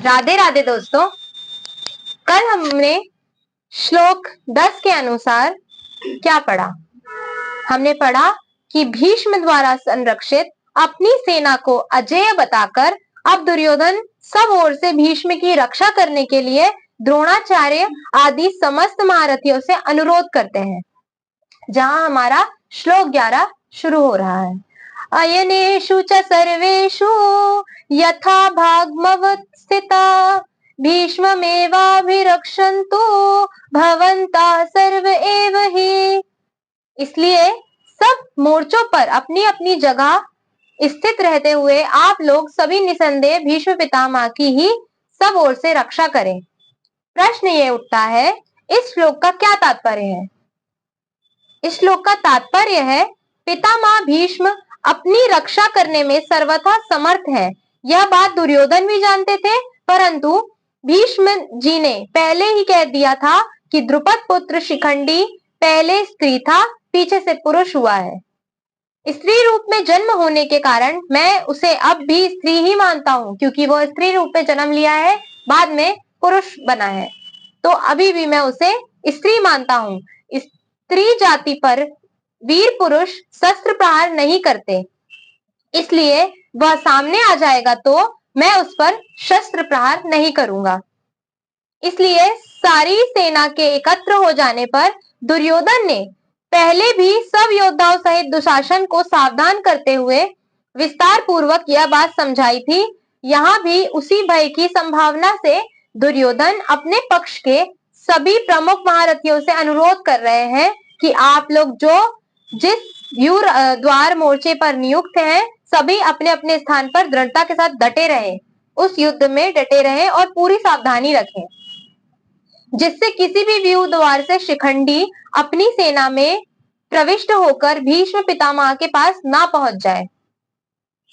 राधे राधे दोस्तों। कल हमने श्लोक 10 के अनुसार क्या पढ़ा? हमने पढ़ा कि भीष्म द्वारा संरक्षित अपनी सेना को अजेय बताकर अब दुर्योधन सब ओर से भीष्म की रक्षा करने के लिए द्रोणाचार्य आदि समस्त महारथियों से अनुरोध करते हैं। जहां हमारा श्लोक 11 शुरू हो रहा है। अयनेषु च सर्वेषु यथा भागमवस्थिता भीष्ममेवाभिरक्षन्तु भवन्तः सर्व एव हि। इसलिए सब मोर्चों पर अपनी अपनी जगह स्थित रहते हुए आप लोग सभी निसंदेह भीष्म पितामह की ही सब ओर से रक्षा करें। प्रश्न ये उठता है, इस श्लोक का क्या तात्पर्य है? इस श्लोक का तात्पर्य है, पितामह भीष्म अपनी रक्षा करने में सर्वथा समर्थ है। यह बात दुर्योधन भी जानते थे, परंतु भीष्म जी ने पहले ही कह दिया था कि द्रुपद पुत्र शिखंडी पहले स्त्री था, पीछे से पुरुष हुआ है। स्त्री रूप में जन्म होने के कारण मैं उसे अब भी स्त्री ही मानता हूँ, क्योंकि वो स्त्री रूप में जन्म लिया है, बाद में पुरुष बना है, तो अभी भी मैं उसे स्त्री मानता हूँ। स्त्री जाति पर वीर पुरुष शस्त्र प्रहार नहीं करते, इसलिए वह सामने आ जाएगा तो मैं उस पर शस्त्र प्रहार नहीं करूंगा। इसलिए सारी सेना के एकत्र हो जाने पर दुर्योधन ने पहले भी सब योद्धाओं सहित दुशासन को सावधान करते हुए विस्तार पूर्वक यह बात समझाई थी। यहाँ भी उसी भय की संभावना से दुर्योधन अपने पक्ष के सभी प्रमुख महारथियों से अनुरोध कर रहे हैं कि आप लोग जो जिस व्यूह द्वार मोर्चे पर नियुक्त हैं, सभी अपने अपने स्थान पर दृढ़ता के साथ डटे रहें, उस युद्ध में डटे रहें और पूरी सावधानी रखें, जिससे किसी भी व्यूह द्वार से शिखंडी अपनी सेना में प्रविष्ट होकर भीष्म पितामह के पास ना पहुंच जाए।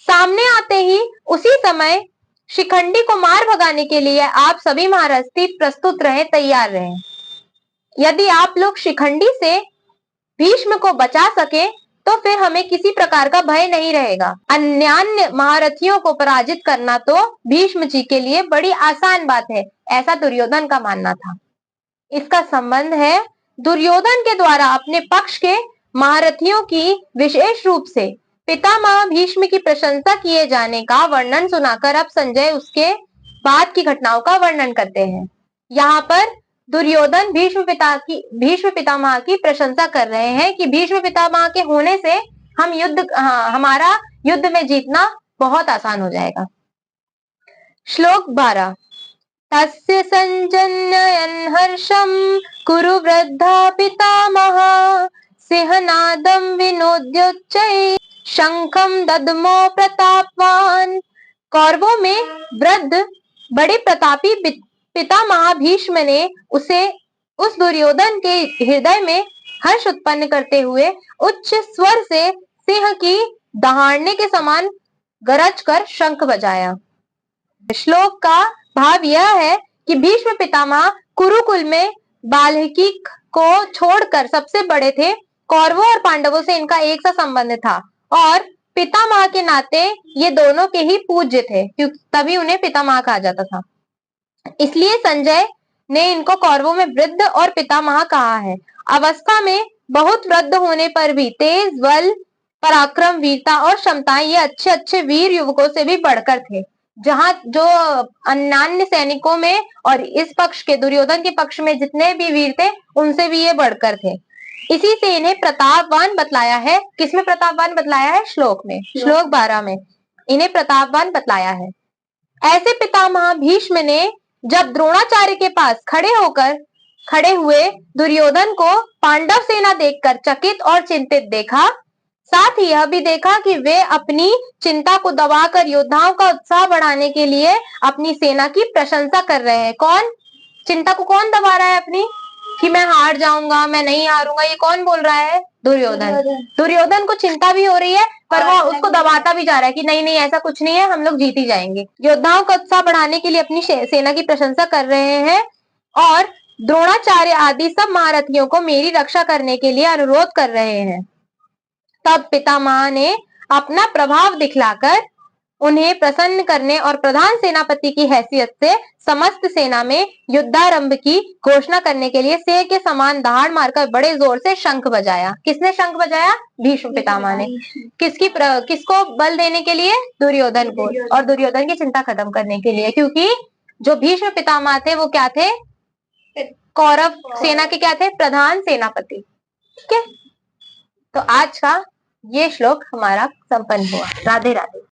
सामने आते ही उसी समय शिखंडी को मार भगाने के लिए आप सभी महारथी प्रस्तुत रहें, तैयार रहें। यदि आप लोग शिखंडी से भीष्म को बचा सके तो फिर हमें किसी प्रकार का भय नहीं रहेगा। अन्यान्य महारथियों को पराजित करना तो भीष्म जी के लिए बड़ी आसान बात है, ऐसा दुर्योधन का मानना था। इसका संबंध है दुर्योधन के द्वारा अपने पक्ष के महारथियों की विशेष रूप से पितामह भीष्म की प्रशंसा किए जाने का वर्णन सुनाकर अब संजय उसके बाद की घटनाओं का वर्णन करते हैं। यहाँ पर दुर्योधन भीष्म पितामह की प्रशंसा कर रहे हैं कि भीष्म पितामह के होने से हमारा युद्ध में जीतना बहुत आसान हो जाएगा। श्लोक 12। तस्य संजनयन् हर्षं कुरु वृद्धा पितामह सिंहनादं विनोद्योच्चैः शंखं दद्मो प्रतापवान। कौरवों में वृद्ध बड़े प्रतापी पितामह भीष्म ने उस दुर्योधन के हृदय में हर्ष उत्पन्न करते हुए उच्च स्वर से सिंह की दहाड़ने के समान गरज कर शंख बजाया। श्लोक का भाव यह है कि भीष्म पितामह कुरुकुल में बाल्मीकि को छोड़कर सबसे बड़े थे। कौरवों और पांडवों से इनका एक सा संबंध था और पितामह के नाते ये दोनों के ही पूज्य थे, क्योंकि तभी उन्हें पितामह कहा जाता था। इसलिए संजय ने इनको कौरवों में वृद्ध और पितामह कहा है। अवस्था में बहुत वृद्ध होने पर भी तेज बल, पराक्रम, वीरता और क्षमताएं ये अच्छे अच्छे वीर युवकों से भी बढ़कर थे। जहां जो अन्यान्य सैनिकों में और इस पक्ष के दुर्योधन के पक्ष में जितने भी वीर थे उनसे भी ये बढ़कर थे। इसी से इन्हें प्रतापवान बतलाया है। किसमें प्रतापवान बतलाया है? श्लोक में, श्लोक 12 में इन्हें प्रतापवान बतलाया है। ऐसे पितामह भीष्म ने जब द्रोणाचार्य के पास खड़े हुए दुर्योधन को पांडव सेना देखकर चकित और चिंतित देखा, साथ ही यह भी देखा कि वे अपनी चिंता को दबाकर योद्धाओं का उत्साह बढ़ाने के लिए अपनी सेना की प्रशंसा कर रहे हैं। कौन चिंता को कौन दबा रहा है अपनी, कि मैं हार जाऊंगा, मैं नहीं हारूंगा, ये कौन बोल रहा है? दुर्योधन। दुर्योधन को चिंता भी हो रही है, पर वो उसको दबाता भी जा रहा है कि नहीं नहीं ऐसा कुछ नहीं है, हम लोग जीत ही जाएंगे। योद्धाओं का उत्साह बढ़ाने के लिए अपनी सेना की प्रशंसा कर रहे हैं और द्रोणाचार्य आदि सब महारथियों को मेरी रक्षा करने के लिए अनुरोध कर रहे हैं। तब पितामह ने अपना प्रभाव दिखलाकर उन्हें प्रसन्न करने और प्रधान सेनापति की हैसियत से समस्त सेना में युद्धारंभ की घोषणा करने के लिए सिंह के समान दहाड़ मारकर बड़े जोर से शंख बजाया। किसने शंख बजाया? भीष्म पितामह ने। किसको बल देने के लिए? दुर्योधन को, और दुर्योधन की चिंता खत्म करने के लिए, क्योंकि जो भीष्म पितामह थे वो क्या थे? कौरव सेना के क्या थे? प्रधान सेनापति। ठीक है, तो आज का ये श्लोक हमारा संपन्न हुआ। राधे राधे।